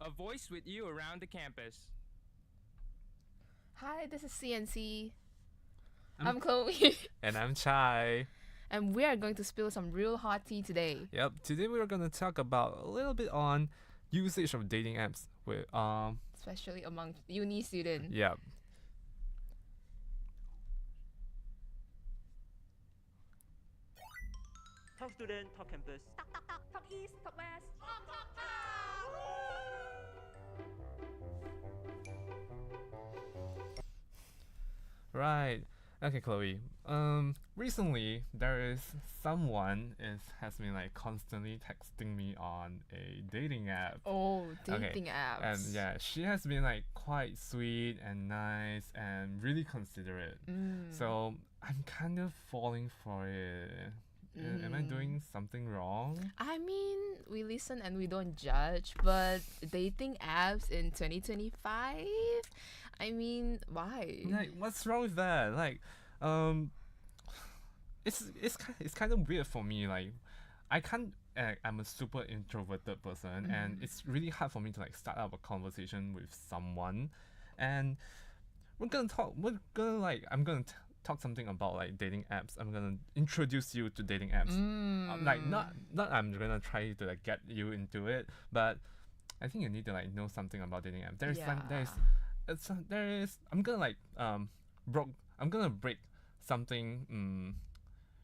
a voice with you around the campus. Hi, this is CNC. I'm- I'm Chloe, And I'm Chai. and we are going to spill some real hot tea today. Yep. Today we're gonna talk about a little bit on usage of dating apps with Especially among uni students. yep. Talk student, talk campus. Talk East, Talk West. Right. Okay, Chloe. Recently there is someone has been like constantly texting me on a dating app. Oh, Okay, dating apps. And yeah, she has been like quite sweet and nice and really considerate. So I'm kind of falling for it. Am I doing something wrong? I mean, we listen and we don't judge, but dating apps in 2025? I mean, why? Like, what's wrong with that? Like, it's kind of weird for me. Like, I can't. I'm a super introverted person, and it's really hard for me to like start up a conversation with someone, and we're gonna talk. We're gonna like. I'm gonna talk something about like dating apps. I'm gonna introduce you to dating apps. Like not I'm gonna try to like get you into it, but I think you need to like know something about dating apps. There is I'm gonna like I'm gonna break something.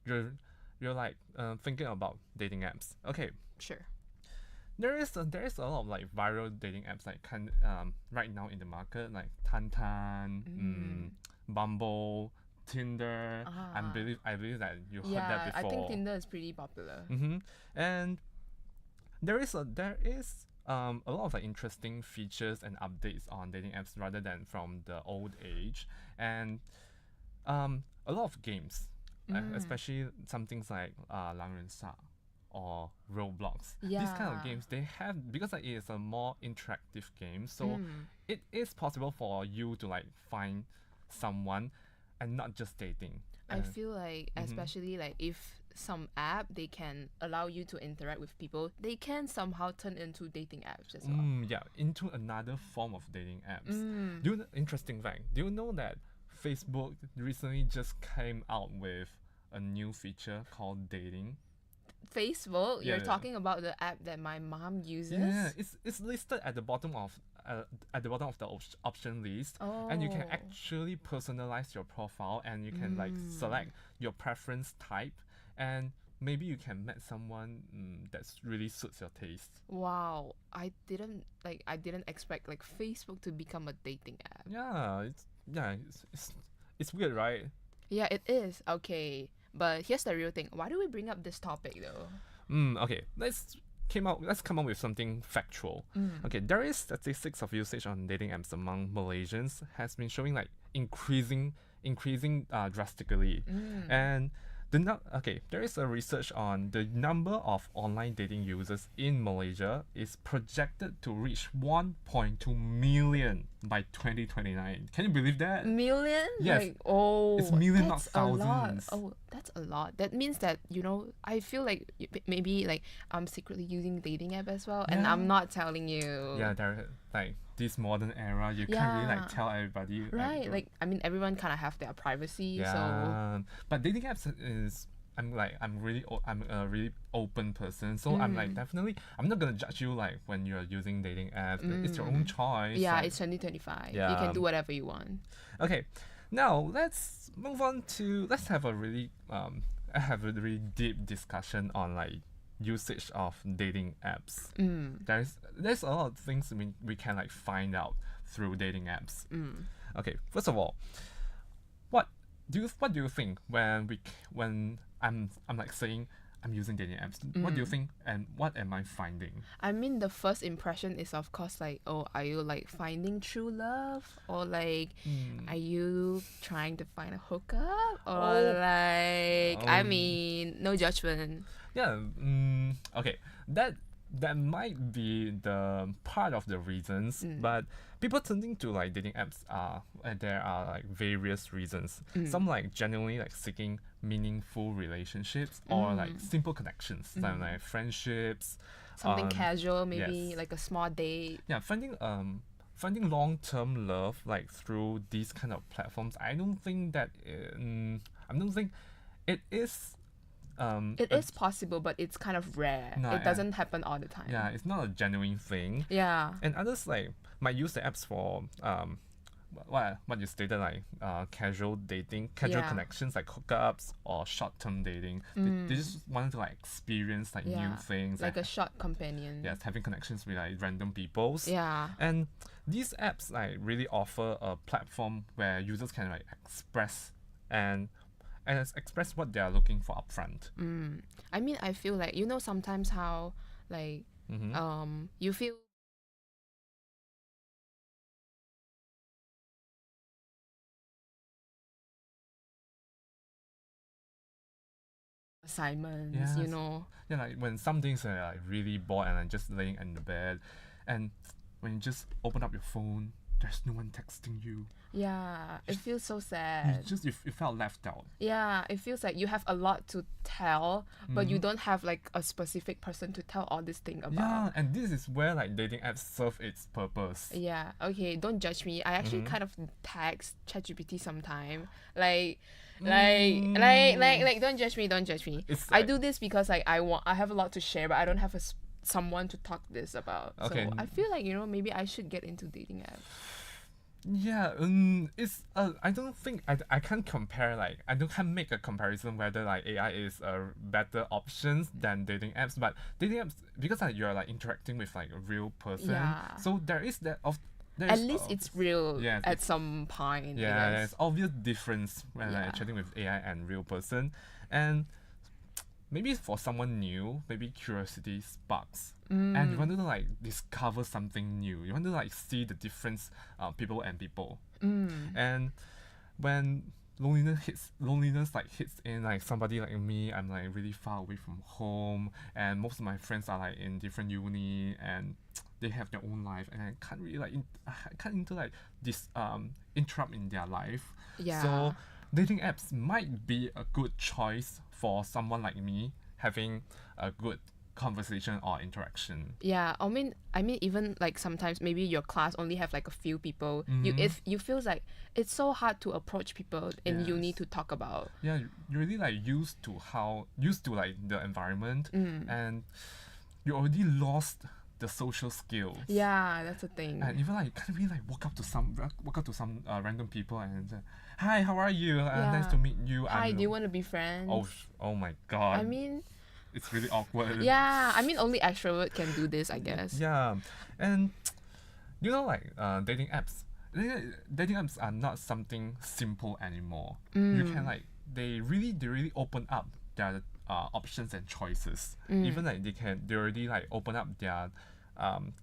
You're like thinking about dating apps. Okay, Sure. there is a lot of like viral dating apps like right now in the market, like Tantan, Bumble, Tinder. I believe that you heard Yeah, that I before. think Tinder is pretty popular. And there is a lot of like interesting features and updates on dating apps rather than from the old age, and a lot of games, especially some things like 狼人杀 or Roblox. These kind of Yeah. games, they have, because like, it is a more interactive game, so it is possible for you to like find someone and not just dating. I feel like, especially like if some app they can allow you to interact with people, they can somehow turn into dating apps as well. Yeah, into another form of dating apps. Interesting fact. Do you know that Facebook recently just came out with a new feature called dating? Facebook, you're Yeah. talking about the app that my mom uses. Yeah, it's listed at the bottom of the option list, and you can Oh. actually personalize your profile, and you can like select your preference type, and maybe you can meet someone that's really suits your taste. Wow, I didn't expect like Facebook to become a dating app. It's weird, right? Yeah, it is. Okay, but here's the real thing. Why do we bring up this topic though? Okay, let's come up with something factual. Okay, there is statistics of usage on dating apps among Malaysians has been showing like increasing drastically, and there is a research on the number of online dating users in Malaysia is projected to reach 1.2 million by 2029. Can you believe that? Million? Yes. Like, oh, It's million, not that's a lot. thousands. Oh, that's a lot. That means that, I feel like maybe like I'm secretly using dating app as well, and Yeah. I'm not telling you. Yeah, there like this modern era, you can't really Yeah. like tell everybody. Right. your- Like, I mean, everyone kind of have their privacy, so. Yeah, but dating apps is I'm a really open person, so I'm like definitely I'm not gonna judge you like when you're using dating apps. It's your own choice. Yeah, like- it's 2025. You Yeah. can do whatever you want. Okay. Let's have a really deep discussion on like usage of dating apps. There's a lot of things we can like find out through dating apps. Okay, first of all, what do you think when I'm like saying I'm using dating apps? What do you think and what am I finding? I mean, the first impression is, of course, like, oh, are you like finding true love? Or like, are you trying to find a hookup? Or like, I mean, no judgment. Yeah. Okay. that might be the part of the reasons, but people turning to like dating apps there are like various reasons. Some like genuinely like seeking meaningful relationships or like simple connections, like friendships. Something casual, maybe yes. like a small date. Yeah, finding long-term love like through these kind of platforms. I don't think it is. It is possible, but it's kind of rare. No, It doesn't happen all the time. Yeah, it's not a genuine thing. Yeah. And others like might use the apps for what you stated, like casual dating, casual Yeah. connections like hookups or short-term dating. They just wanted to like experience like new Yeah. things, Like a and short companion. yes, having connections with like random peoples. Yeah. And these apps like really offer a platform where users can like express and express what they are looking for upfront. I mean, I feel like, you know, sometimes how like you feel assignments, you Yes. know. Yeah, like when some days are like really bored and I'm just laying in the bed, and when you just open up your phone, there's no one texting you. Yeah, it feels so sad. You felt left out. Yeah, it feels like you have a lot to tell, but you don't have like a specific person to tell all this thing about. Yeah, and this is where like dating apps serve its purpose. Yeah, okay, don't judge me. I actually kind of text ChatGPT sometime. Like don't judge me, don't judge me. It's I like- do this because like I have a lot to share, but I don't have someone to talk this about. Okay. So I feel like, you know, maybe I should get into dating apps. Yeah, it's I don't think I can't compare, like I can't make a comparison whether like AI is a better options than dating apps, but dating apps, because like you're like interacting with like a real person, Yeah. so there is that of there At is least of- it's real yes, at some point. I yeah, guess. there's obvious difference when Yeah. like chatting with AI and real person, and maybe for someone new, maybe curiosity sparks, and you want to like discover something new. You want to like see the difference, people and people, and when loneliness like hits in, like somebody like me, I'm like really far away from home, and most of my friends are like in different uni and they have their own life, and I can't really like I can't into like this interrupt in their life. Yeah. So dating apps might be a good choice for someone like me having a good conversation or interaction. Yeah, I mean even like sometimes maybe your class only have like a few people. You feels like it's so hard to approach people in uni Yes. to talk about. Yeah, you're really like used to like the environment, and you already lost the social skills. Yeah, that's the thing. And even like you can't really like walk up to some random people and say, "Hi, how are you? Nice Yeah. to meet you." Hi, I'm do you want to be friends? oh my god. I mean, it's really awkward. yeah, I mean only extrovert can do this, I guess. Yeah, and you know, like dating apps. Dating apps are not something simple anymore. You can like they really open up their options and choices. Even like they already like open up their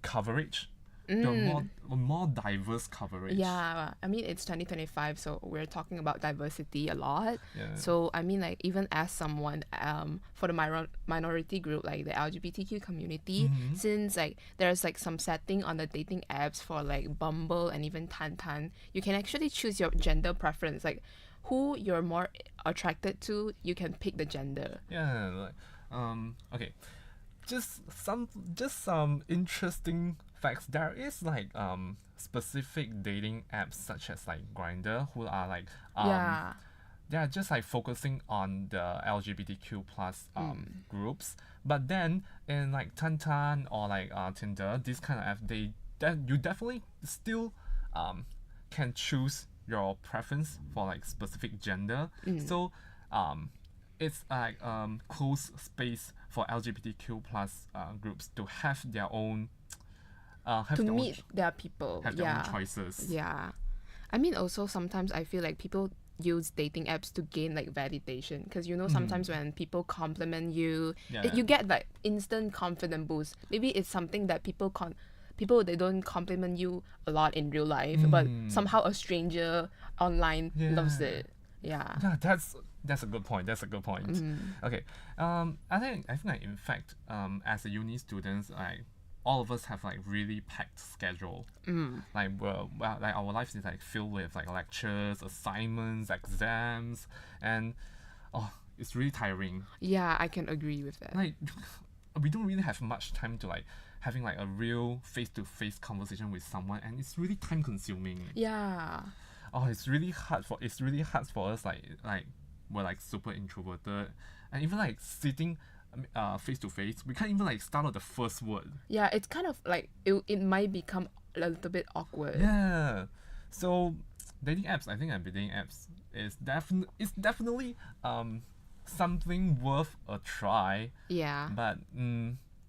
coverage. The more diverse coverage. Yeah, I mean it's 2025, so we're talking about diversity a lot. Yeah. So I mean, like even as someone for the minority group, like the LGBTQ community, since like there's like some setting on the dating apps for like Bumble and even Tantan, you can actually choose your gender preference, like who you're more attracted to. You can pick the gender. Yeah, like okay. Just some interesting facts. There is like specific dating apps such as like Grindr, who are like Yeah. they are just like focusing on the LGBTQ plus groups. But then in like Tantan or like Tinder, this kind of app, you definitely still can choose your preference for like specific gender. So it's like closed space for LGBTQ plus groups to have their own have To their meet own, their people. have their Yeah. own choices. Yeah. I mean, also sometimes I feel like people use dating apps to gain like validation, because you know sometimes when people compliment you, Yeah. you get like instant confidence boost. Maybe it's something that people they don't compliment you a lot in real life, but somehow a stranger online loves Yeah. it. Yeah. Yeah, That's a good point. That's a good point. Okay. I think like in fact, as a uni students, like all of us have like really packed schedule. Like well, like our life is like filled with like lectures, assignments, exams, and it's really tiring. Yeah, I can agree with that. Like we don't really have much time to like having like a real face-to-face conversation with someone, and it's really time consuming. Yeah. It's really hard for us like we're like super introverted, and even like sitting face to face, we can't even like start out the first word. Yeah, it's kind of like it might become a little bit awkward. Yeah. So dating apps, I think dating apps is definitely something worth a try. Yeah. But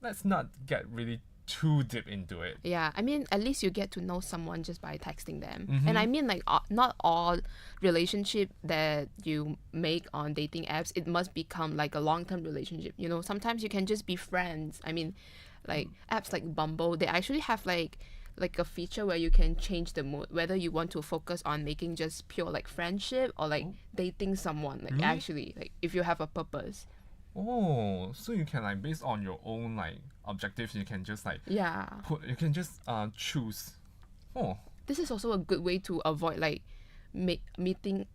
let's not get really too deep into it. Yeah, I mean, at least you get to know someone just by texting them. And I mean, like, not all relationship that you make on dating apps, it must become like a long-term relationship. You know, sometimes you can just be friends. I mean, like apps like Bumble, they actually have like a feature where you can change the mood, whether you want to focus on making just pure like friendship or like dating someone. Like Really? actually, like if you have a purpose. Oh, so you can like based on your own like objectives, you can just like Yeah. choose. Oh, This is also a good way to avoid like meeting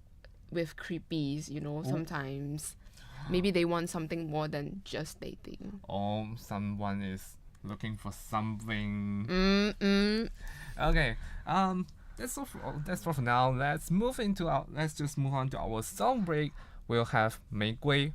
with creepies, you know, sometimes. Maybe they want something more than just dating. someone is looking for something. Mm-mm. Okay. That's all for now. Let's just move on to our song break. We'll have 玫瑰.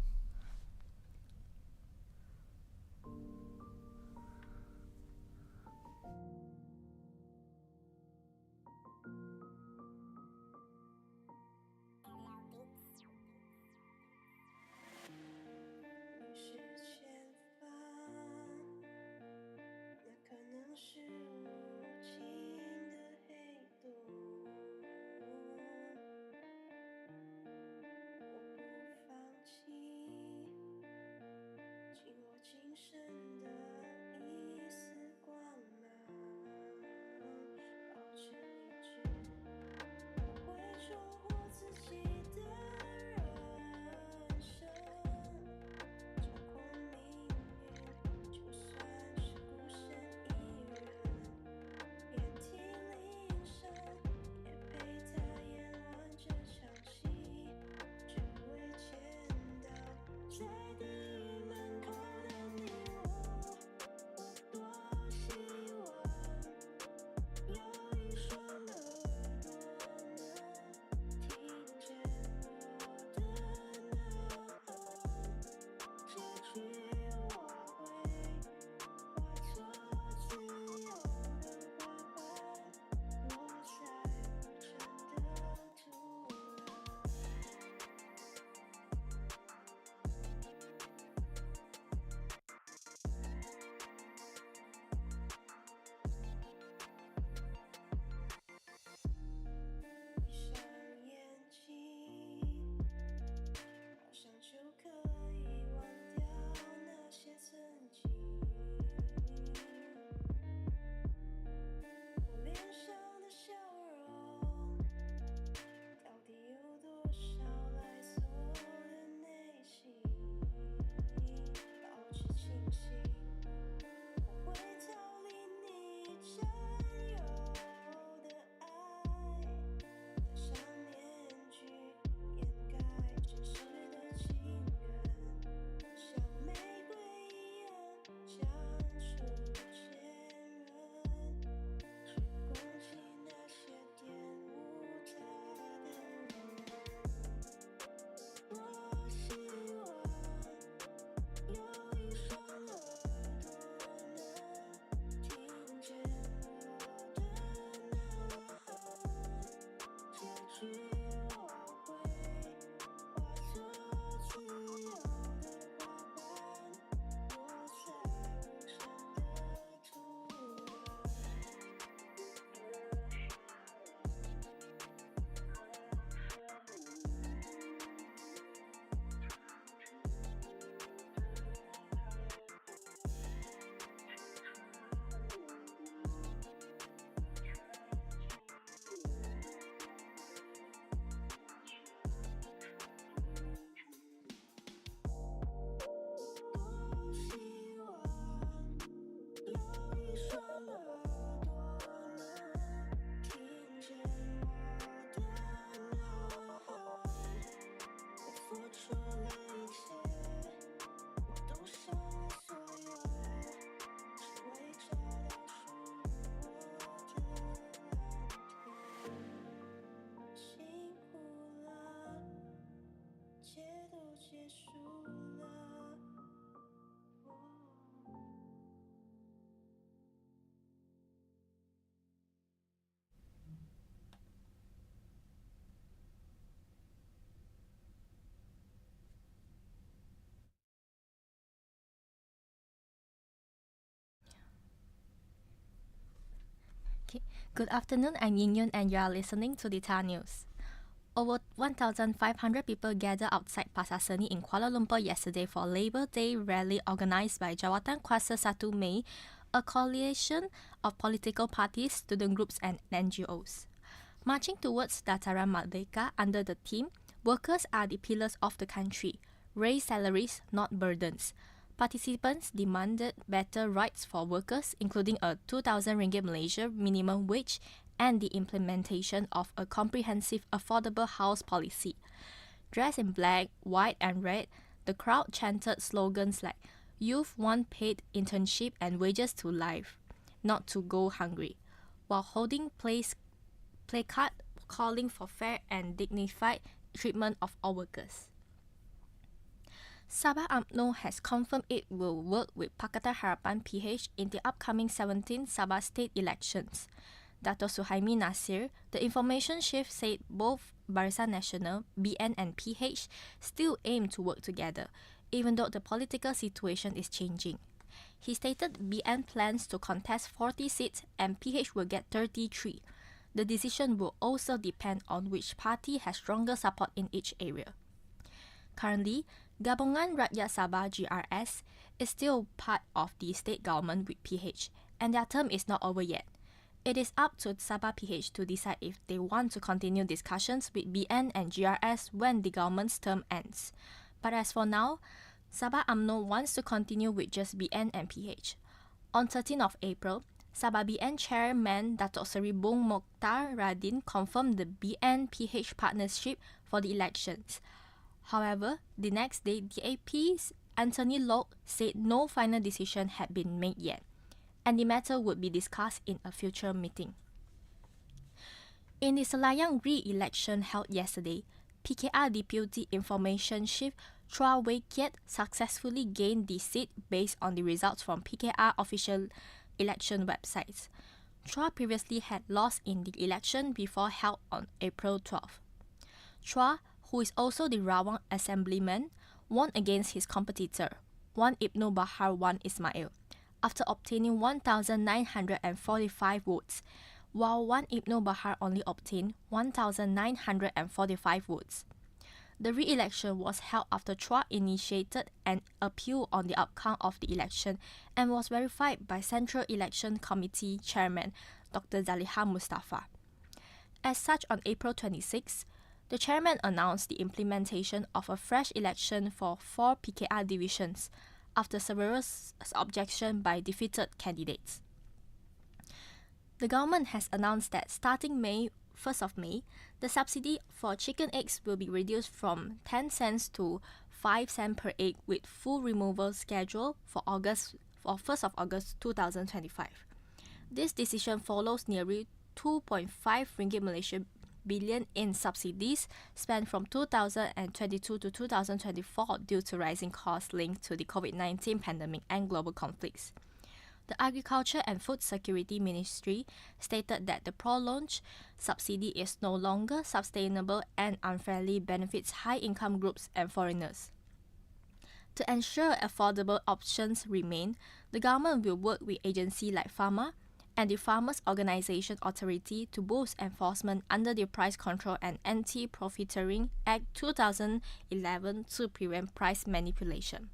Good afternoon, I'm Yin Yun and you are listening to the TAR News. Over 1,500 people gathered outside Pasar Seni in Kuala Lumpur yesterday for Labour Day rally organised by Jawatan Kuasa 1 Mei, a coalition of political parties, student groups and NGOs. Marching towards Dataran Merdeka under the theme, "Workers are the pillars of the country. Raise salaries, not burdens." Participants demanded better rights for workers, including a 2,000 ringgit Malaysia minimum wage and the implementation of a comprehensive affordable house policy. Dressed in black, white and red, the crowd chanted slogans like "Youth want paid internship and wages to live, not to go hungry," while holding placard calling for fair and dignified treatment of all workers. Sabah UMNO has confirmed it will work with Pakatan Harapan PH in the upcoming 17th Sabah state elections. Dato Suhaimi Nasir, the information chief, said both Barisan Nasional, BN and PH still aim to work together, even though the political situation is changing. He stated BN plans to contest 40 seats and PH will get 33. The decision will also depend on which party has stronger support in each area. Currently, Gabungan Rakyat Sabah GRS is still part of the state government with PH, and their term is not over yet. It is up to Sabah PH to decide if they want to continue discussions with BN and GRS when the government's term ends. But as for now, Sabah UMNO wants to continue with just BN and PH. On 13th of April, Sabah BN Chairman Datuk Seri Bung Mokhtar Radin confirmed the BN-PH partnership for the elections. However, the next day, DAP's Anthony Lok said no final decision had been made yet, and the matter would be discussed in a future meeting. In the Selayang re-election held yesterday, PKR Deputy Information Chief Chua Wei Kiat successfully gained the seat based on the results from PKR official election websites. Chua previously had lost in the election before held on April 12. Chua, who is also the Rawang Assemblyman, won against his competitor, Wan Ibnu Bahar Wan Ismail, after obtaining 1,945 votes, while Wan Ibnu Bahar only obtained 1,945 votes. The re-election was held after Chua initiated an appeal on the outcome of the election and was verified by Central Election Committee Chairman Dr. Zaliha Mustafa. As such, on April 26, the chairman announced the implementation of a fresh election for 4 PKR divisions after several objections by defeated candidates. The government has announced that starting 1st of May, the subsidy for chicken eggs will be reduced from 10 cents to 5 cents per egg with full removal schedule for 1st of August 2025. This decision follows nearly 2.5 ringgit Malaysia billion in subsidies spent from 2022 to 2024 due to rising costs linked to the COVID-19 pandemic and global conflicts. The Agriculture and Food Security Ministry stated that the prolonged subsidy is no longer sustainable and unfairly benefits high-income groups and foreigners. To ensure affordable options remain, the government will work with agencies like Pharma and the Farmers Organisation Authority to boost enforcement under the Price Control and Anti-Profiteering Act 2011 to prevent price manipulation.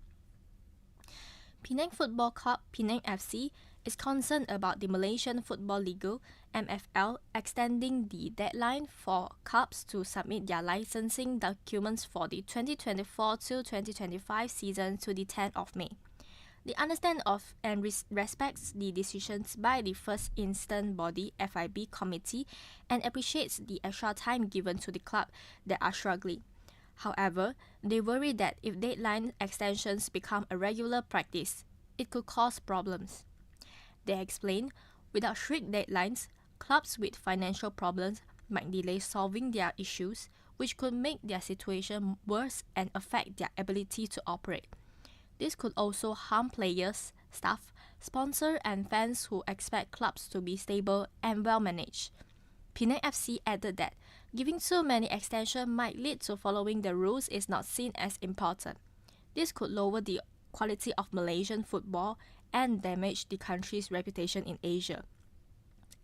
Penang Football Club, Penang FC, is concerned about the Malaysian Football League (MFL) extending the deadline for clubs to submit their licensing documents for the 2024-2025 season to the 10th of May. They understand of and respects the decisions by the first instance body FIB committee and appreciates the extra time given to the club that are struggling. However, they worry that if deadline extensions become a regular practice, it could cause problems. They explain, without strict deadlines, clubs with financial problems might delay solving their issues, which could make their situation worse and affect their ability to operate. This could also harm players, staff, sponsors, and fans who expect clubs to be stable and well managed. Penang FC added that giving too many extensions might lead to following the rules is not seen as important. This could lower the quality of Malaysian football and damage the country's reputation in Asia.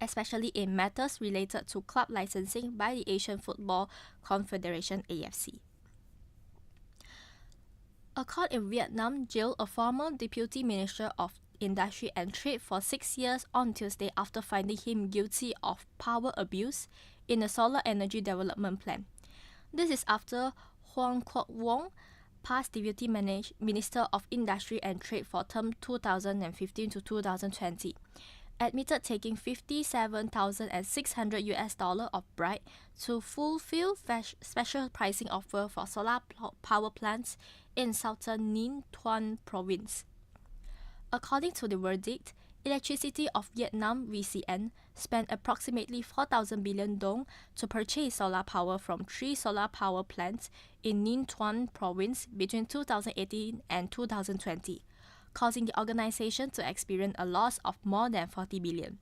especially in matters related to club licensing by the Asian Football Confederation AFC. A court in Vietnam jailed a former Deputy Minister of Industry and Trade for 6 years on Tuesday after finding him guilty of power abuse in a solar energy development plan. This is after Huang Kwok Wong, past Deputy Minister of Industry and Trade for term 2015 to 2020, admitted taking $57,600 of bribe to fulfill special pricing offer for solar power plants in southern Ninh Thuan province. According to the verdict, Electricity of Vietnam (VCN) spent approximately 4,000 billion dong to purchase solar power from 3 solar power plants in Ninh Thuan province between 2018 and 2020, causing the organization to experience a loss of more than 40 billion.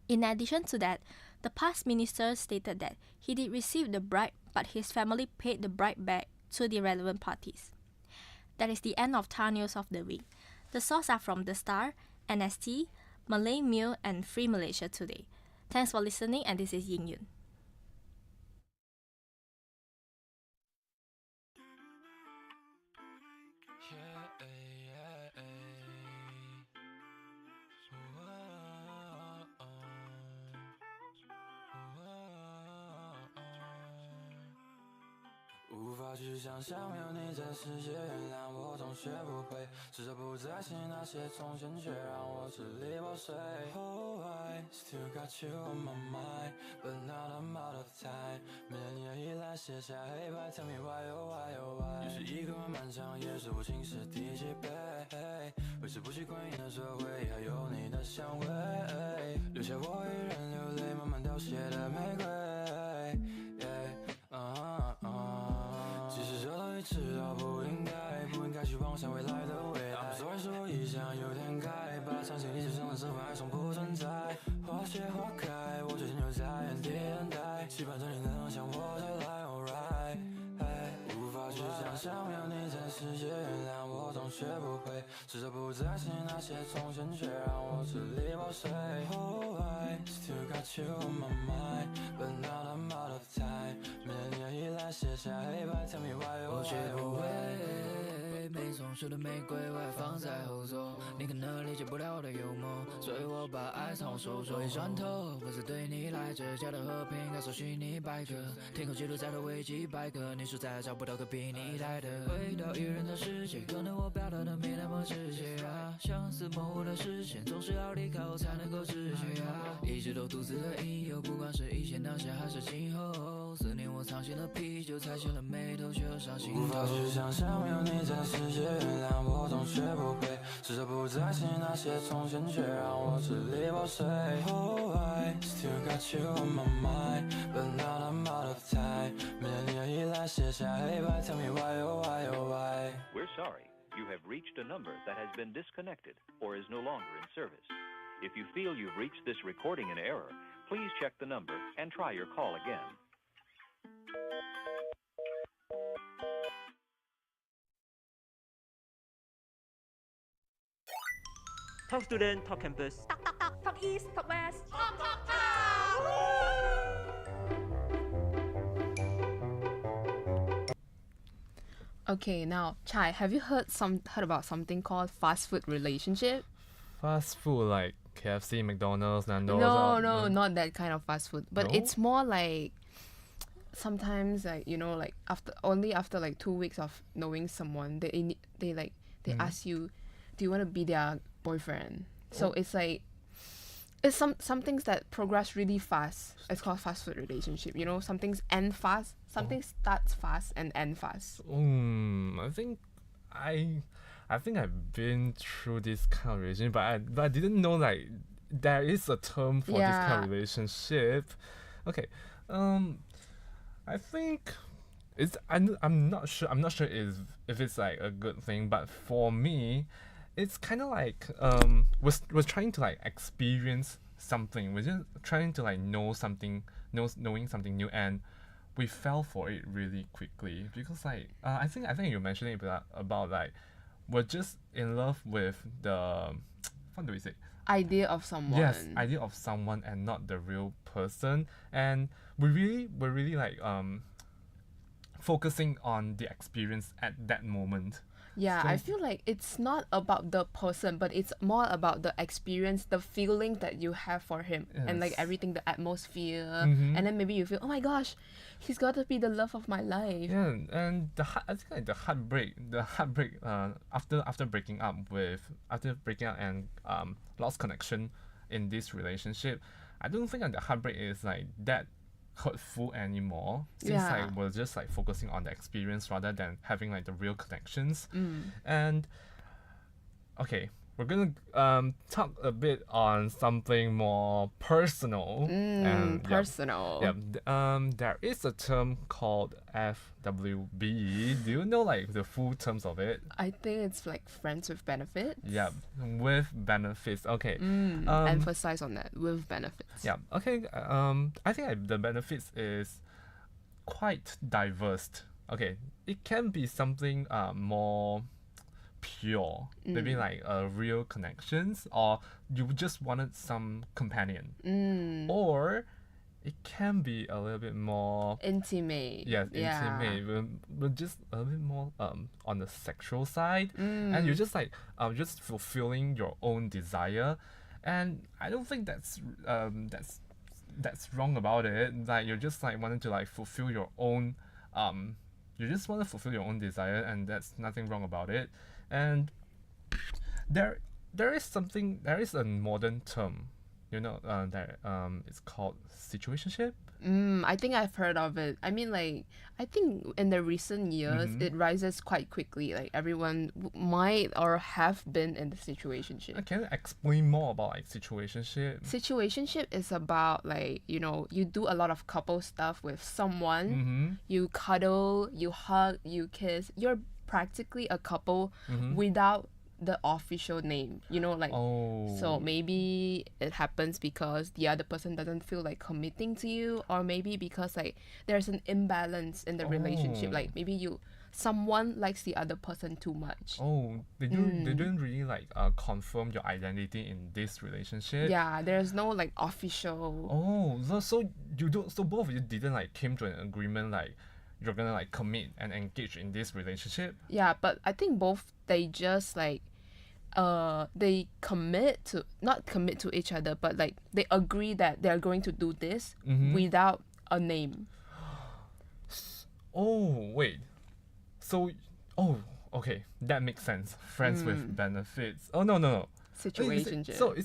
In addition to that, the past minister stated that he did receive the bribe, but his family paid the bribe back to the relevant parties. That is the end of TAR News of the Week. The sources are from The Star, NST, Malay Mail, and Free Malaysia Today. Thanks for listening, and this is Ying Yun.无法去想象有你在世界，原谅我总学不会，试着不再信那些从前，却让我支离破碎。Oh, I still got you on my mind, but now I'm out of time。没了你的依赖，写下黑白 ，Tell me why oh why oh why。又是一个漫长夜，数不清是第几杯，维持不习惯的社会，还有你的香味，留下我一人流泪，慢慢凋谢的玫瑰。其实这都已知道不应该去妄想未来的未来。I'm sorry， 是我异想有点改，把长期历史上的身份还从不存在。花谢花开，我最近又在原地等待，期盼着你能向我走来 ，alright。无法去想象没有你在世界，原谅我总学不会，试着不再信那些从前，却让我支离破碎。Oh, I still got you on my mind, but now I'm out of time。没了你的依赖，写下黑白 ，Tell me why oh why。我学不会，没松树的玫瑰我还放在后座，你可能理解不了我的幽默，所以我把爱藏收缩。一转头，不是对你来着，家的和平该搜寻你百科，天空记录在的维基百科，你说再找不到个比你来的。回到一人的世界，可能我表达的没那么直接啊，相似模糊的视线，总是要离开后才能够直觉啊，一直都独自的引诱，不管是以前当下还是今后，思念我藏起了啤酒，踩起了眉头，却又伤心头。无法去想象没有你在世界，原谅我总学不会，试着不再信那些从前，却让我支离破碎。Oh, I still got you on my mind, but now I'm out of time。没了你的依赖，写下黑白 ，Tell me why oh why oh why。 We're sorry. You have reached a number that has been disconnected or is no longer in service. If you feel you've reached this recording in error, please check the number and try your call again. Talk Student, Talk Campus. Talk, talk, talk. Talk East, Talk West. Talk, talk, talk. Okay, now Chai, have you heard about something called fast food relationship? Fast food like KFC, McDonald's, Nando's. No, not that kind of fast food. But No? it's more like sometimes like like after like 2 weeks of knowing someone, they ask you, do you want to be their boyfriend? So it's like it's some things that progress really fast. It's called fast food relationship. Some things end fast, something starts fast and end fast. I think I've been through this kind of relationship, but I didn't know like there is a term for this kind of relationship. Okay, I think I'm not sure if it's like a good thing, but for me, it's kind of like was trying to like experience something. We're just trying to like knowing something new, and we fell for it really quickly because like I think you mentioned it about like we're just in love with the what do we say idea of someone. Yes, idea of someone and not the real person. And we're really like focusing on the experience at that moment. Yeah, I So- feel like it's not about the person, but it's more about the experience, the feeling that you have for him, and like Yes. everything, the atmosphere, Mhm. and then maybe you feel, oh my gosh, he's got to be the love of my life. Yeah, and I think like the heartbreak after breaking up and lost connection in this relationship, I don't think that the heartbreak is like that hurtful anymore, since Yeah. like we're just like focusing on the experience rather than having like the real connections. Mm. And okay, we're gonna talk a bit on something more personal. And yeah, Personal. there is a term called FWB. Do you know like the full terms of it? I think it's like friends with benefits. Yeah, with benefits. Okay. Emphasize on that, with benefits. Yeah. Okay. I think like, the benefits is quite diverse. Okay, it can be something more pure, maybe like real connections, or you just wanted some companion, or it can be a little bit more Intimate. yes Yeah. intimate, but just a little bit more on the sexual side, and you're just like just fulfilling your own desire, and I don't think that's wrong about it. Like you're just like wanting to like fulfill your own you just want to fulfill your own desire, and that's nothing wrong about it. And there is a modern term, that it's called situationship. I think I've heard of it. I mean, like, I think in the recent years, it rises quite quickly. Like, everyone might or have been in the situationship. Can you explain more about like situationship? Situationship is about, like, you know, you do a lot of couple stuff with someone. You cuddle, you hug, you kiss. You're practically a couple without the official name, you know, like, so maybe it happens because the other person doesn't feel like committing to you, or maybe because like there's an imbalance in the relationship, like maybe someone likes the other person too much. They don't really like confirm your identity in this relationship. Yeah, there's no like official. So both of you didn't like came to an agreement like you're gonna like commit and engage in this relationship. Yeah, but I think both, they just like they not commit to each other, but like they agree that they're going to do this without a name. Okay, that makes sense. Friends with benefits. No. Situationship.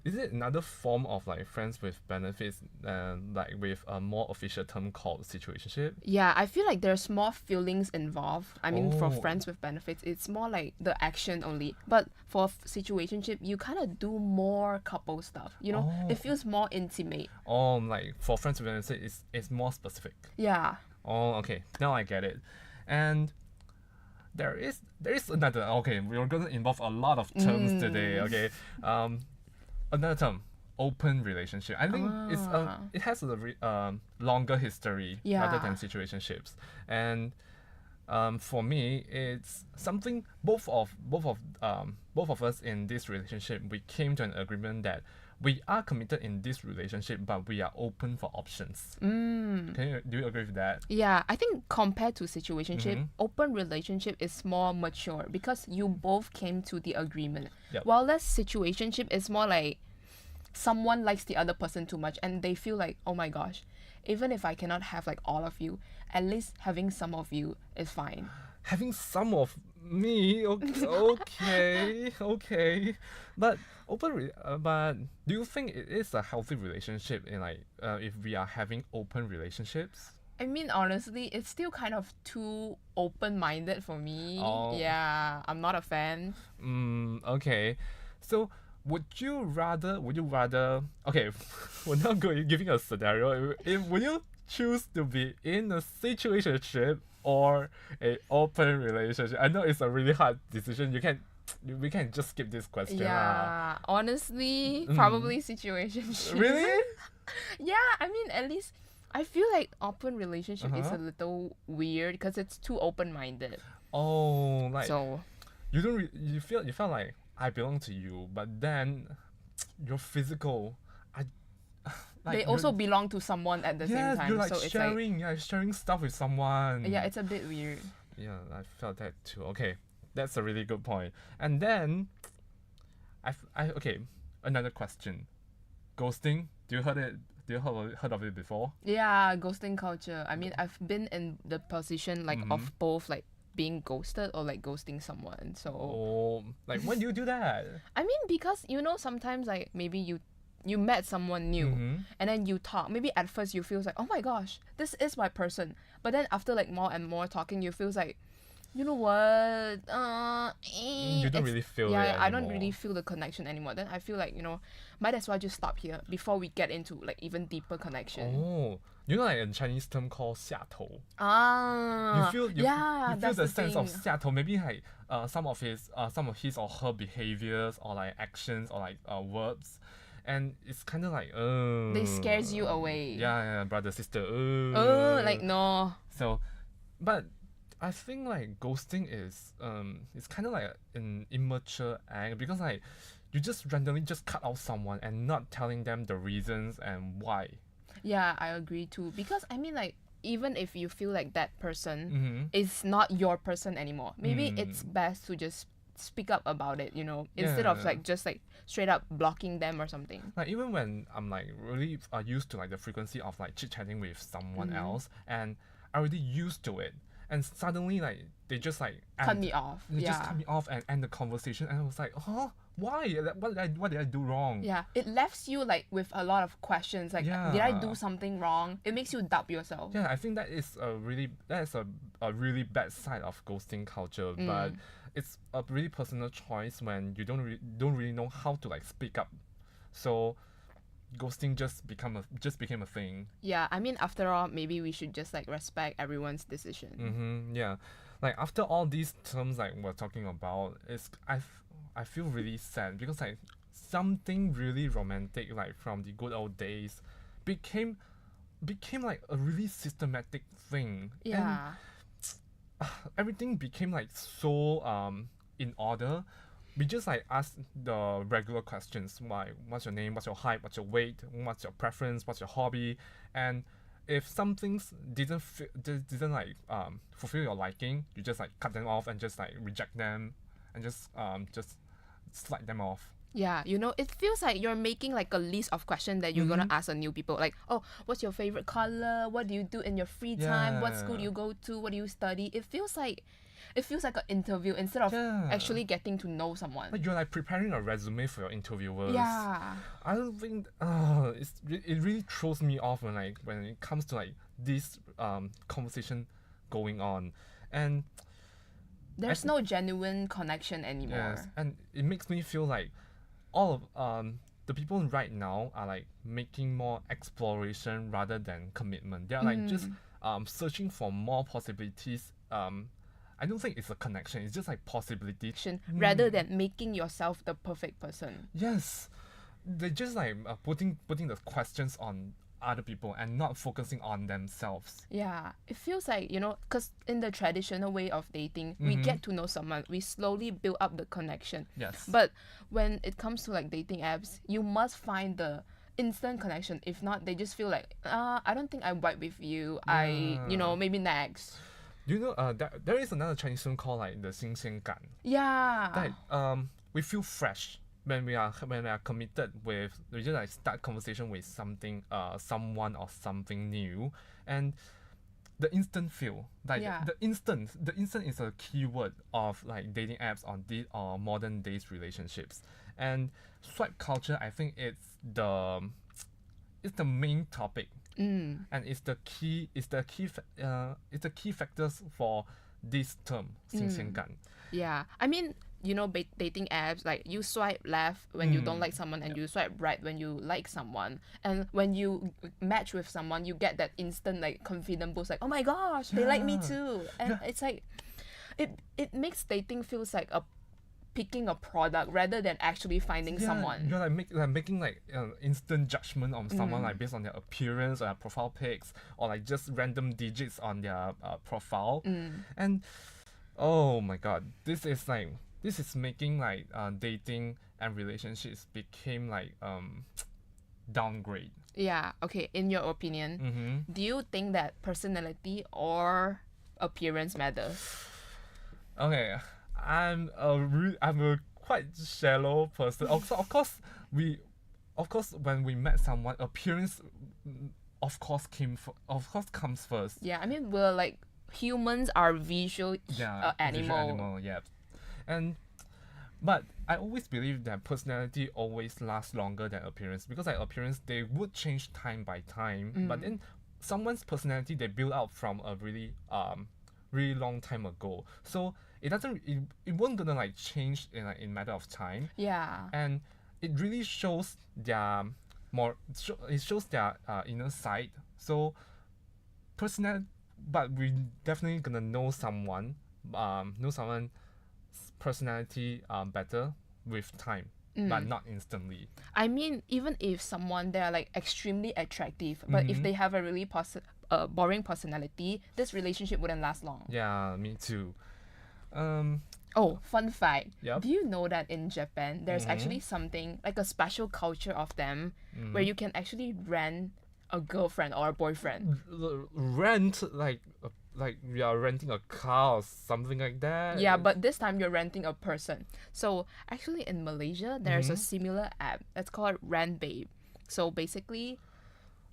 Is it another form of like friends with benefits, like with a more official term called situationship? Yeah, I feel like there's more feelings involved. I mean, for Oh. friends with benefits, it's more like the action only. But for situationship, you kind of do more couple stuff. You know, it feels more intimate. Like for friends with benefits, it's more specific. Yeah. Oh, okay. Now I get it. And there is another. Okay, we're gonna involve a lot of terms today. Okay, another term, open relationship. I think it has a longer history rather than situationships. And for me, it's something both of us in this relationship, we came to an agreement that we are committed in this relationship, but we are open for options. Do you agree with that? Yeah, I think compared to situationship, open relationship is more mature because you both came to the agreement. Yep. While less situationship is more like someone likes the other person too much and they feel like, oh my gosh, even if I cannot have like all of you, at least having some of you is fine. Having some of me, okay. But but do you think it is a healthy relationship in like if we are having open relationships? I mean, honestly, it's still kind of too open-minded for me. Oh. Yeah, I'm not a fan. Okay. So would you rather okay, we're not giving a scenario. Would you choose to be in a situationship or a open relationship? I know it's a really hard decision. We can just skip this question. Yeah, honestly, probably situationship. Really? Yeah, I mean, at least I feel like open relationship is a little weird because it's too open-minded. Oh, like So you don't you felt like I belong to you, but then your physical. They also belong to someone at the same time. You're like so it's sharing, sharing stuff with someone. like, yeah, it's a bit weird. Yeah, I felt that too. Okay, that's a really good point. And then, okay, another question. Ghosting. Do you heard of it before? Yeah, ghosting culture. I mean, I've been in the position like of both like being ghosted or like ghosting someone. So Oh, like when do you do that? I mean, because sometimes like maybe you met someone new and then you talk. Maybe at first you feel like, oh my gosh, this is my person. But then after like more and more talking, you feel like, you know what? You don't really feel it Yeah, I don't anymore. really feel the connection anymore. Then I feel like, might as well just stop here before we get into like even deeper connection. Oh, you know like a Chinese term called 下头. Ah, You feel that's the sense of thing. 下头. Maybe like some of his or her behaviors or like actions or like words, and it's kind of like They scares you away. Yeah, brother sister. Oh, like no. So, but I think like ghosting is it's kind of like an immature act because like you just randomly just cut out someone and not telling them the reasons and why. Yeah, I agree too. Because I mean, like, even if you feel like that person Mm-hmm. is not your person anymore, maybe it's best to just speak up about it, instead of Yeah. like just like straight up blocking them or something. Like even when I'm like really used to like the frequency of like chit chatting with someone else, and I already used to it, and suddenly like they just like Cut me off. They just Yeah. cut me off and end the conversation, and I was like, huh? Why? What did I do wrong? Yeah, it left you like with a lot of questions. Like, did I Yeah. do something wrong? It makes you doubt yourself. Yeah, I think that is a really bad side of ghosting culture, but it's a really personal choice when you don't really know how to like speak up. So ghosting just became a thing. Yeah, I mean, after all, maybe we should just like respect everyone's decision. Yeah, like after all these terms like we're talking about, I feel really sad because like something really romantic like from the good old days became like a really systematic thing. And Yeah. everything became like so in order. We just like ask the regular questions. What's your name? What's your height? What's your weight? What's your preference? What's your hobby? And if some things didn't like fulfill your liking, you just like cut them off and just like reject them and just slide them off. Yeah, it feels like you're making like a list of questions that you're gonna ask a new people. Like, oh, what's your favorite color? What do you do in your free time? What school do you go to? What do you study? It feels like an interview instead of Yeah. actually getting to know someone. Like you're like preparing a resume for your interviewers. Yeah. I don't think it really throws me off when it comes to like this conversation going on, and There's no genuine connection anymore. yes, and it makes me feel like all of the people right now are like making more exploration rather than commitment. They're like just searching for more possibilities. I don't think it's a connection. It's just like possibility. Rather than making yourself the perfect person. Yes, they just like putting the questions on other people and not focusing on themselves. Yeah, it feels like, because in the traditional way of dating, we get to know someone, we slowly build up the connection. Yes. But when it comes to like dating apps, you must find the instant connection. If not, they just feel like, I don't think I vibe with you. Maybe next. You know, there is another Chinese term called like the 新鲜感. Yeah. Like we feel fresh when we are committed with, we just like start conversation with someone or something new, and the instant feel, like the instant is a keyword of like dating apps on the modern days relationships. And swipe culture, I think it's the main topic, and it's the key factors for this term 新鲜感. Yeah, I mean, dating apps, like you swipe left when you don't like someone and you swipe right when you like someone. And when you match with someone, you get that instant like confident boost, like, oh my gosh, they like me too. And it's like, it makes dating feels like picking a product rather than actually finding someone. You're like making like instant judgment on someone like based on their appearance or their profile pics or like just random digits on their profile. And oh my god, this is this is making like dating and relationships became like downgrade. Yeah. Okay. In your opinion, Mm-hmm. do you think that personality or appearance matter? Okay, I'm a quite shallow person. Of course, when we met someone, appearance, of course, comes first. Yeah. I mean, we're like humans are visual Yeah, visual animal. animal, yeah. But I always believe that personality always lasts longer than appearance, because like appearance they would change time by time, but then someone's personality they build out from a really long time ago. So it won't gonna like change in matter of time, Yeah. and it really shows their it shows their inner side. So but we definitely gonna know someone's personality better with time, but not instantly. I mean, even if someone they're like extremely attractive, but if they have a really boring personality, this relationship wouldn't last long. Yeah, me too. Oh, fun fact. Yep. Do you know that in Japan, there's actually something like a special culture of them where you can actually rent a girlfriend or a boyfriend? Rent like we are renting a car or something like that. Yeah, but this time you're renting a person. So actually in Malaysia, there's a similar app that's called Rent Babe. So basically,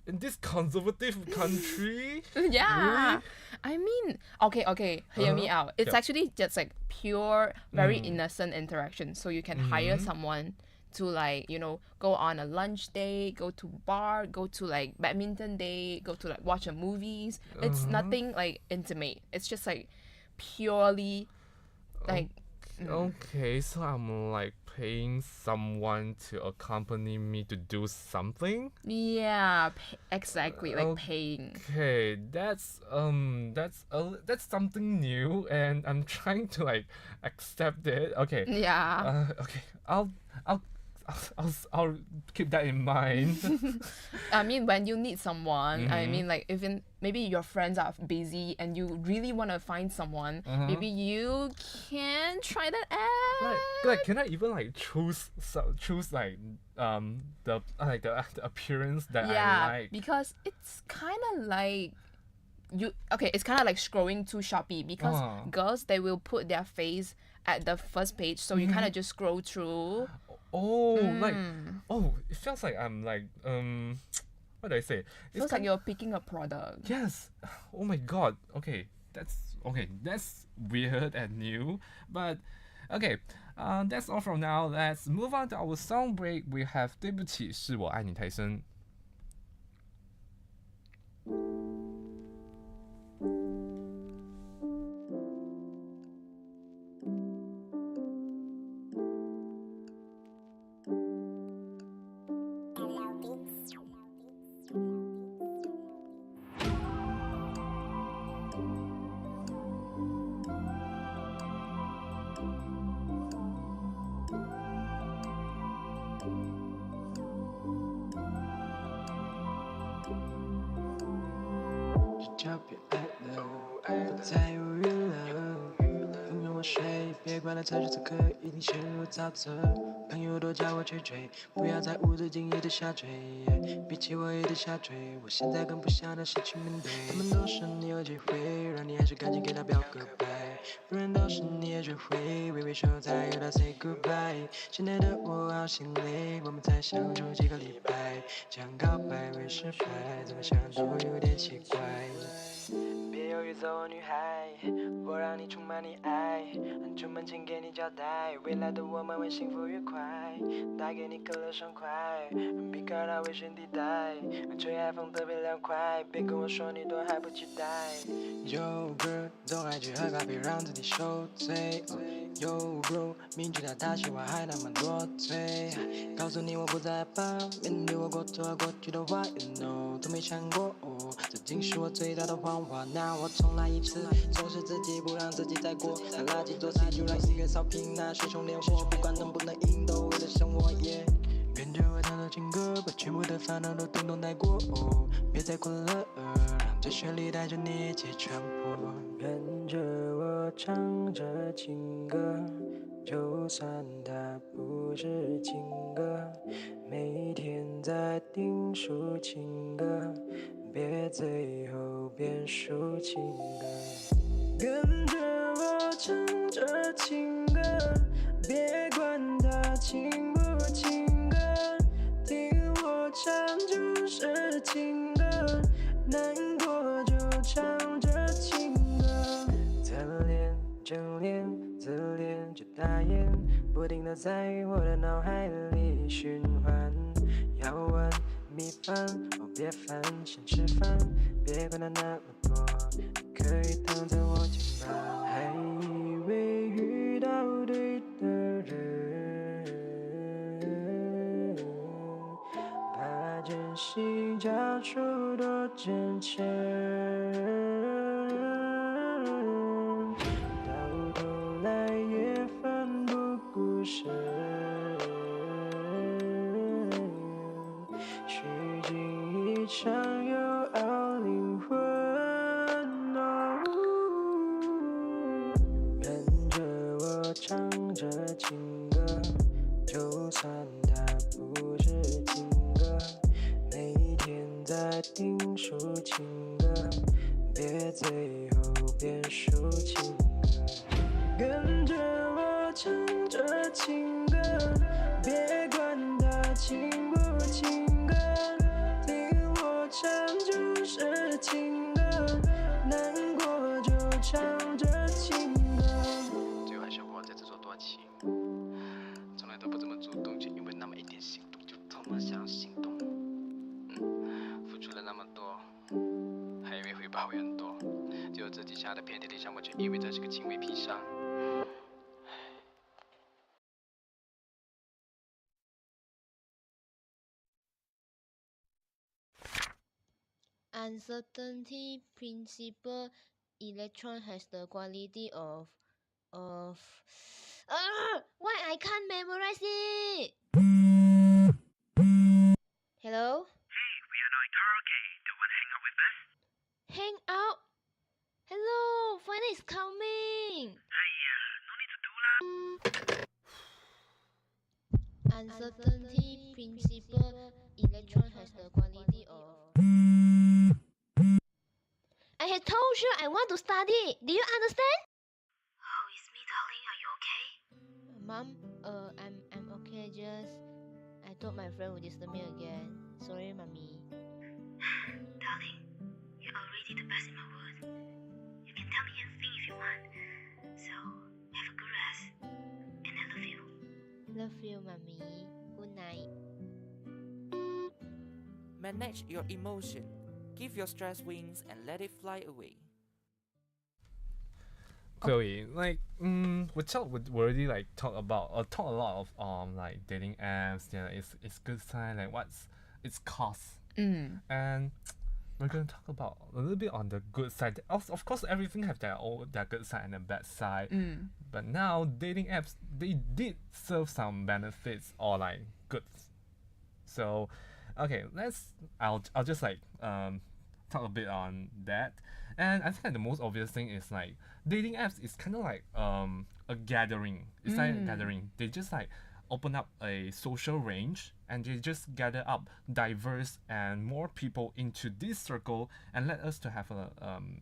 in this conservative country. yeah. I mean, okay, hear me out. It's Yeah. actually just like pure, very innocent interaction. So you can hire someone to like, go on a lunch date, go to bar, go to like badminton day, go to like watch a movies. It's nothing like intimate. It's just like purely like Okay, so I'm like paying someone to accompany me to do something. yeah, exactly, like paying. Okay, that's something new, and I'm trying to like accept it. Okay. Yeah. Okay. I'll keep that in mind. I mean, when you need someone, I mean, like, even maybe your friends are busy and you really want to find someone, maybe you can try that app. like can I even like choose like the appearance that Yeah, I like? because it's kind of like it's kind of like scrolling to Shopee, because girls, they will put their face at the first page, so you kind of just scroll through. Oh, it feels like I'm like what do I say? Feels like you're picking a product. Yes. Oh my god. Okay, that's weird and new, but okay. That's all from now. Let's move on to our song break. We have 对不起，是我爱你太深。就别爱了，不再犹豫了。拥有我睡，别管了，此时此刻一定陷入沼泽。朋友都叫我去追，不要再无止境一直下坠。比起我一直下坠，我现在更不想的事情面对。他们都说你有机会，让你还是赶紧给他表个白，不然到时你也学会微微手再和他 say goodbye。现在的我好心累，我们才相处几个礼拜，这样告白会失败，怎么想都有点奇怪。别犹豫，做我女孩，我让你充满你爱，出门前给你交代，未来的我们会幸福愉快，带给你可乐爽快，避开那危险地带，吹海风特别凉快，别跟我说你都还不期待。Yo girl， 都爱去喝咖啡让自己受罪。Yo bro， 明知道大气话还那么多嘴，告诉你我不再怕，面对我过去的话 ，You know 都没想过，这竟是我最大的谎话。那我重来一次，充实自己，不让自己再过。拿垃圾做戏，就让音乐扫平那水冲烈火，不管能不能赢，都为了生活。愿着我唱的情歌，把全部的烦恼都统统带过，别再困了，让这旋律带着你一起穿破。跟着我唱着情歌，就算它不是情歌，每天在听抒情歌，别最后变抒情歌。跟着我唱着情歌，别管它情不情歌，听我唱就是情歌，难过就唱着情歌。侧脸、正脸、自恋就大眼，不停地在我的脑海里循环。要玩米饭，哦别烦，先吃饭，别管它那么多，可以躺在我肩膀。还以为遇到对的人，把真心交出多真诚，到头来也奋不顾身，虚惊一场又熬灵魂。跟着我唱着情歌，就算它不是情歌，每天在听抒情歌，别最后变抒情歌。跟着我唱着情歌，别管它情不情歌，听我唱就是情歌，难过就唱着情歌。最后还是我在自作多情，从来都不怎么主动，就因为那么一点心动，就他妈想心动。付出了那么多，还以为回报会很多，结果自己下的遍体鳞伤，我却以为这是个轻微砒霜。Uncertainty principle. Electron has the quality of why I can't memorize it? Hello? Hey, we are now in karaoke. Do you want to hang out with us? Hang out? Hello, finally it's coming. No need to do lah. Uncertainty principle. Electron has the quality of. I had told you I want to study. Do you understand? Oh, it's me, darling. Are you okay? Mom, I'm okay. I thought my friend would disturb me again. Sorry, mommy. Darling, you're already the best in my world. You can tell me anything if you want. So, have a good rest. And I love you. Love you, mommy. Good night. Manage your emotion. Give your stress wings and let it fly away. Chloe, like, we already like talk a lot of like dating apps. Yeah, it's good side. Like, what's its cost? And we're gonna talk about a little bit on the good side. Of course, everything have their good side and their bad side. But now dating apps, they did serve some benefits or like goods. So, okay, I'll just like talk a bit on that. And I think like the most obvious thing is like dating apps is kind of like a gathering. It's like a gathering. They just like open up a social range and they just gather up diverse and more people into this circle and let us to have a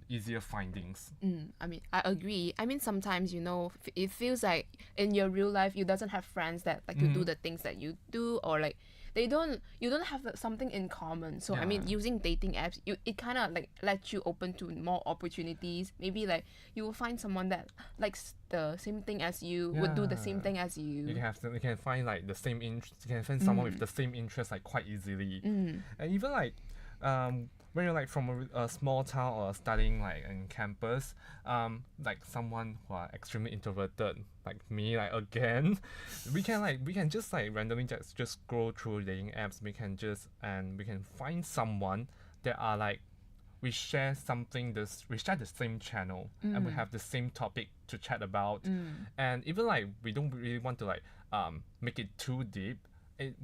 easier findings. I mean, I agree. I mean, sometimes, you know, it feels like in your real life you doesn't have friends that like to do the things that you do, or like you don't have something in common. So I mean, using dating apps, it kind of like lets you open to more opportunities. Maybe like you will find someone that likes the same thing as you, would do the same thing as you. You can find like the same interest. You can find someone with the same interest like quite easily. And even like when you're like from a small town or studying like in campus, like someone who are extremely introverted like me, like again, we can just like randomly just scroll through dating apps. We can find someone that are like we share the same channel and we have the same topic to chat about. And even like we don't really want to like make it too deep,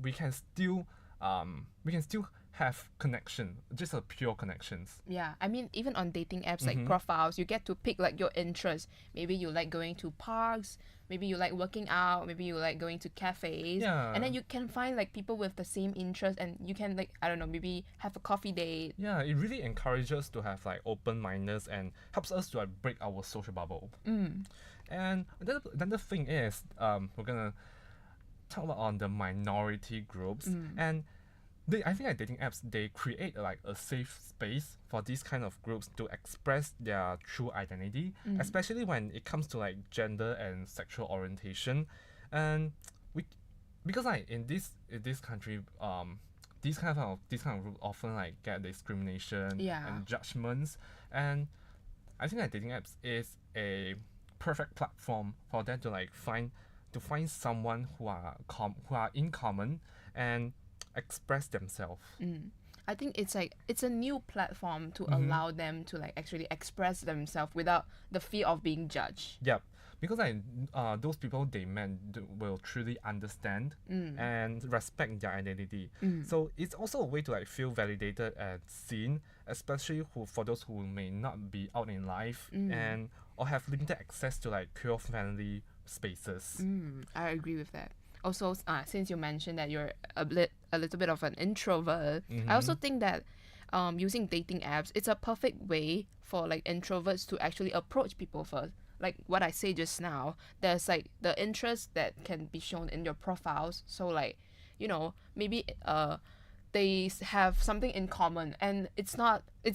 we can still have connection, just a pure connections. Yeah, I mean, even on dating apps like profiles, you get to pick like your interests. Maybe you like going to parks, maybe you like working out, maybe you like going to cafes. Yeah. And then you can find like people with the same interest, and you can like, I don't know, maybe have a coffee date. Yeah, it really encourages to have like open mindedness and helps us to like break our social bubble. And then the thing is, we're gonna talk about on the minority groups, and I think that dating apps, they create like a safe space for these kind of groups to express their true identity, especially when it comes to like gender and sexual orientation. And because like in this country, these kind of groups often like get discrimination and judgments, and I think that dating apps is a perfect platform for them to like find someone who are in common and express themselves. I think it's a new platform to allow them to like actually express themselves without the fear of being judged. Yep, because like those people they met will truly understand and respect their identity. So it's also a way to like feel validated and seen, especially for those who may not be out in life and or have limited access to like queer friendly spaces. I agree with that. Also, since you mentioned that you're a little bit of an introvert, I also think that using dating apps, it's a perfect way for like introverts to actually approach people first. Like what I say just now, there's like the interest that can be shown in your profiles. So like, you know, maybe they have something in common, and it's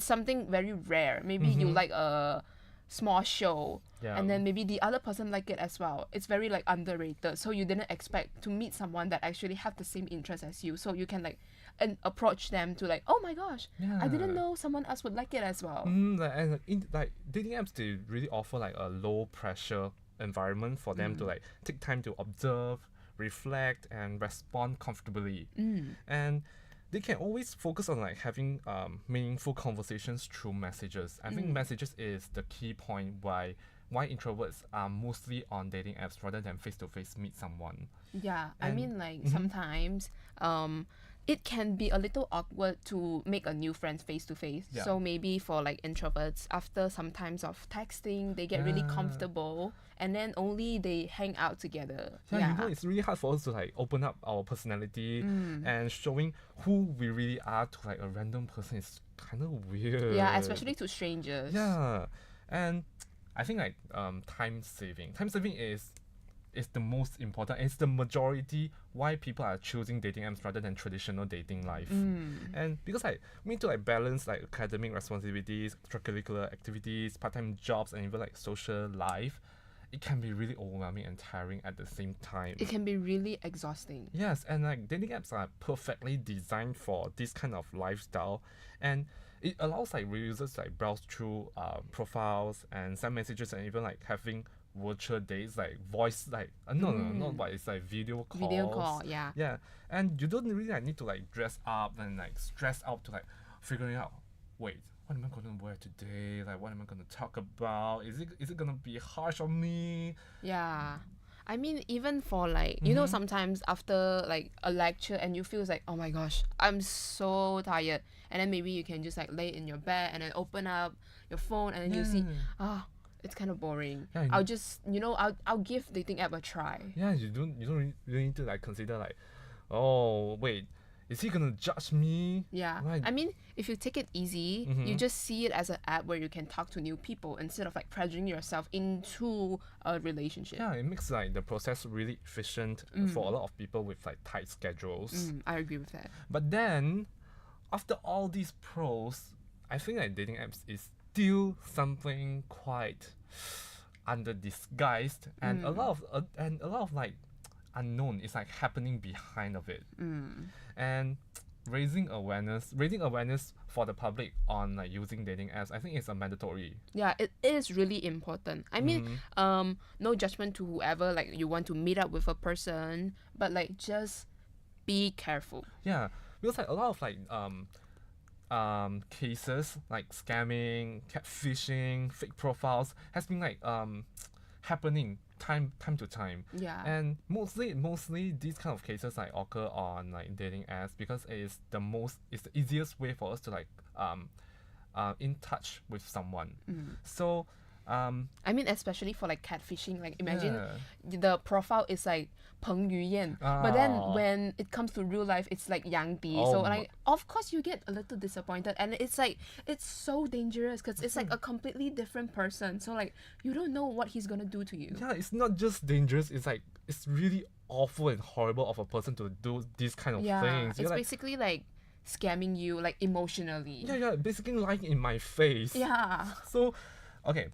something very rare. Maybe you like a small show, and then maybe the other person like it as well. It's very like underrated, so you didn't expect to meet someone that actually have the same interest as you, so you can like and approach them to like, oh my gosh, I didn't know someone else would like it as well. And like dating apps, they really offer like a low pressure environment for them to like take time to observe, reflect, and respond comfortably. And they can always focus on like having meaningful conversations through messages. I think messages is the key point why introverts are mostly on dating apps rather than face-to-face meet someone. Yeah, I mean like sometimes it can be a little awkward to make a new friend face-to-face. So maybe for like introverts, after some times of texting, they get really comfortable, and then only they hang out together. You know, it's really hard for us to like open up our personality, and showing who we really are to like a random person is kind of weird. Yeah, especially to strangers. Yeah, and I think like time saving is the most important. It's the majority why people are choosing dating apps rather than traditional dating life. And because like we need to like balance like academic responsibilities, extracurricular activities, part-time jobs, and even like social life, it can be really overwhelming and tiring at the same time. It can be really exhausting. Yes, and like dating apps are perfectly designed for this kind of lifestyle, and it allows like users like browse through profiles and send messages, and even like having virtual dates, like voice, like not but it's like video calls. Video call, yeah. Yeah, and you don't really like need to like dress up and like stress out to like figuring out, wait, what am I gonna wear today? Like, what am I gonna talk about? Is it gonna be harsh on me? Yeah. I mean, even for like, you know, sometimes after like a lecture and you feel like, oh my gosh, I'm so tired. And then maybe you can just like lay in your bed and then open up your phone, and then you see, it's kind of boring. Yeah, I'll just, I'll give dating app a try. Yeah, you don't really need to like consider like, oh wait, is he gonna judge me? Yeah. Right. I mean, if you take it easy, you just see it as an app where you can talk to new people instead of like pressuring yourself into a relationship. Yeah, it makes like the process really efficient for a lot of people with like tight schedules. I agree with that. But then, after all these pros, I think like dating apps is still something quite under disguised, and a lot of like unknown is like happening behind of it. And raising awareness for the public on like using dating apps, I think it's a mandatory. Yeah, it is really important. I mean, no judgment to whoever like you want to meet up with a person, but like just be careful. Yeah, because like a lot of like cases like scamming, catfishing, fake profiles has been like happening time to time. Yeah. And mostly these kind of cases like occur on like dating apps because it's the easiest way for us to like in touch with someone. So I mean, especially for like catfishing, like imagine yeah. the profile is like Peng Yuyan, but then when it comes to real life, it's like Yang Bi. So like, of course, you get a little disappointed, and it's like it's so dangerous because it's like a completely different person. So like, you don't know what he's gonna do to you. Yeah, it's not just dangerous. It's like it's really awful and horrible of a person to do these kind of things. It's like, basically like scamming you like emotionally. Yeah, basically lying in my face. Yeah. So, okay.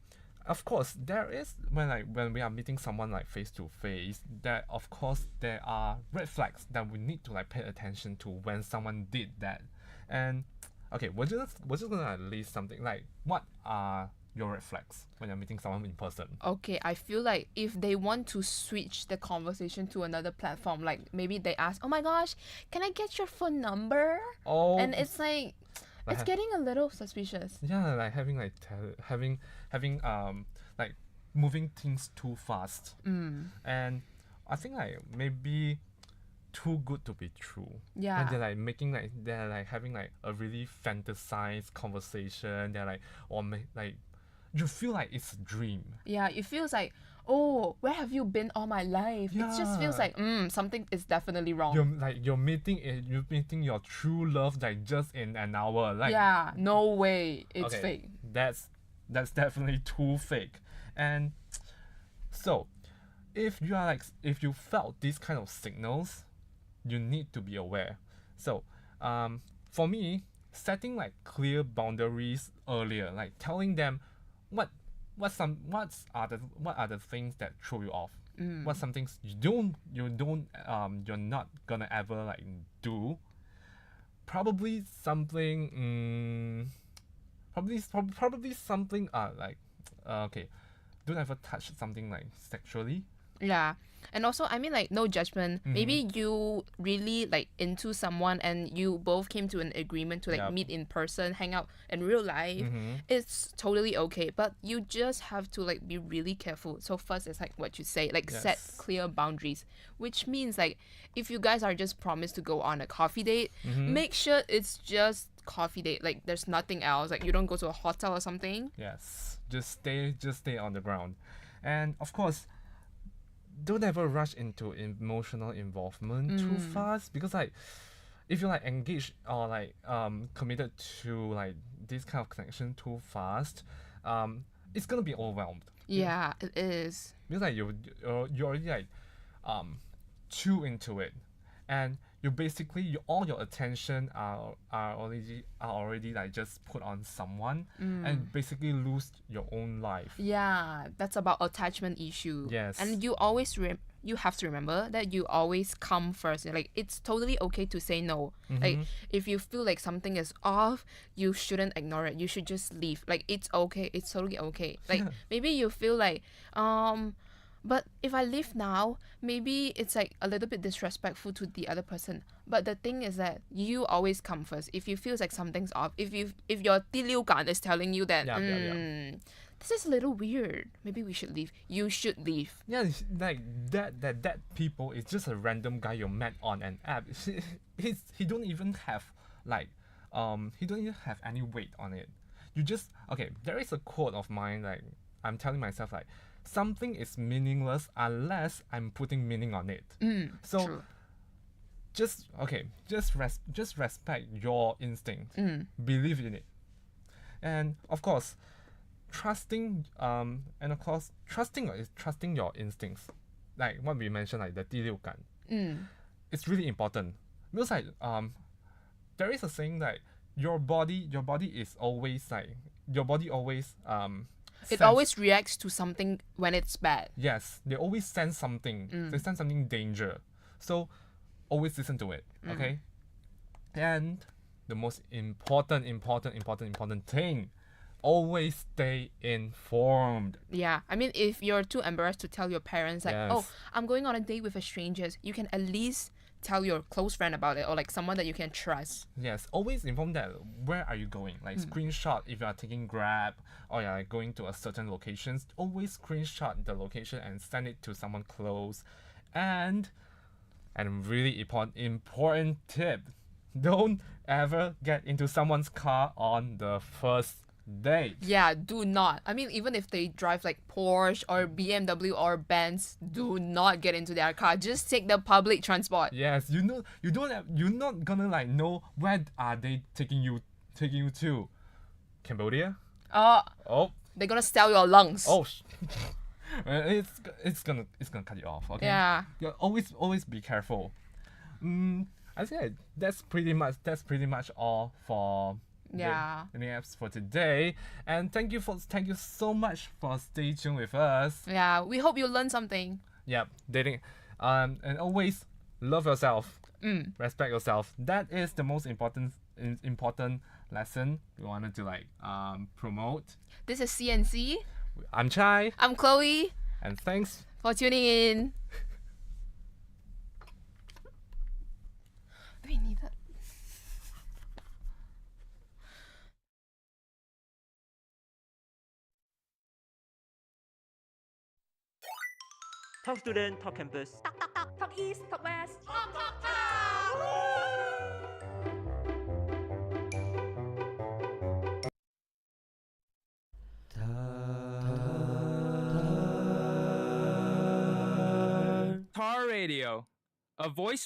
Of course, there is when we are meeting someone like face to face, that of course there are red flags that we need to like pay attention to when someone did that. And okay, we're just gonna list something like what are your red flags when you're meeting someone in person? Okay, I feel like if they want to switch the conversation to another platform, like maybe they ask, "Oh my gosh, can I get your phone number?" Oh, and it's like it's getting a little suspicious. Yeah, like having like having like moving things too fast. And I think like maybe too good to be true. Yeah. And they're like having like a really fantasized conversation. They're like like you feel like it's a dream. Yeah, it feels like, oh, where have you been all my life? It just feels like something is definitely wrong. You're meeting your true love like just in an hour. Like yeah, no way, it's okay, fake. That's definitely too fake. And so if you felt these kind of signals, you need to be aware. So for me, setting like clear boundaries earlier, like telling them what are the things that throw you off. What some things you're not gonna ever like do. Probably something probably something like okay, don't ever touch something like sexually. Yeah. And also, I mean, like, no judgment. Maybe you really, like, into someone and you both came to an agreement to, like, meet in person, hang out in real life. It's totally okay. But you just have to, like, be really careful. So first, it's like what you say, like, set clear boundaries. Which means, like, if you guys are just promised to go on a coffee date, make sure it's just coffee date. Like, there's nothing else. Like, you don't go to a hotel or something. Yes. Just stay on the ground. And, of course, don't ever rush into emotional involvement too fast, because like if you're like engaged or like committed to like this kind of connection too fast, it's gonna be overwhelmed. Yeah, it is. Because like you already like too into it, and you basically all your attention are already like just put on someone and basically lose your own life. Yeah, that's about attachment issue. Yes. And you always you have to remember that you always come first. Like, it's totally okay to say no. Like, if you feel like something is off, you shouldn't ignore it. You should just leave. Like, it's okay. It's totally okay. Like, maybe you feel like but if I leave now, maybe it's like a little bit disrespectful to the other person. But the thing is that you always come first. If you feel like something's off, if your 第六感 is telling you that this is a little weird, maybe we should leave. You should leave. Yeah, like that people is just a random guy you met on an app. He don't even have like he don't even have any weight on it. You just there is a quote of mine, like I'm telling myself like something is meaningless unless I'm putting meaning on it. So true. just respect your instinct. Believe in it. And of course, trusting trusting your instincts. Like what we mentioned, like the 第六感. It's really important. Because like there is a saying that your body is always like it always reacts to something when it's bad. Yes, they always sense something. They sense something danger. So always listen to it. Okay? And the most important thing, always stay informed. Yeah. I mean, if you're too embarrassed to tell your parents like, Yes. oh, I'm going on a date with a stranger, you can at least tell your close friend about it, or like someone that you can trust. Yes, always inform that where are you going. Like screenshot if you are taking Grab or you're going to a certain locations. Always screenshot the location and send it to someone close. And really important tip: don't ever get into someone's car on the first date. Yeah, do not. I mean, even if they drive like Porsche or BMW or Benz, do not get into their car. Just take the public transport. Yes, you're not gonna like know where are they taking you to. Cambodia? Oh. They're gonna sell your lungs. Oh. It's gonna cut you off. Okay. Yeah. You always be careful. I think that's pretty much all for the apps for today. And thank you so much for staying tuned with us. Yeah, we hope you learned something. Yep, dating. And always love yourself. Respect yourself. That is the most important lesson we wanted to like promote. This is CNC. I'm Chai. I'm Chloe. And thanks for tuning in. Do we need that? Talk Student, Talk Campus. Talk East, Talk West. Talk. Tar Radio, a voice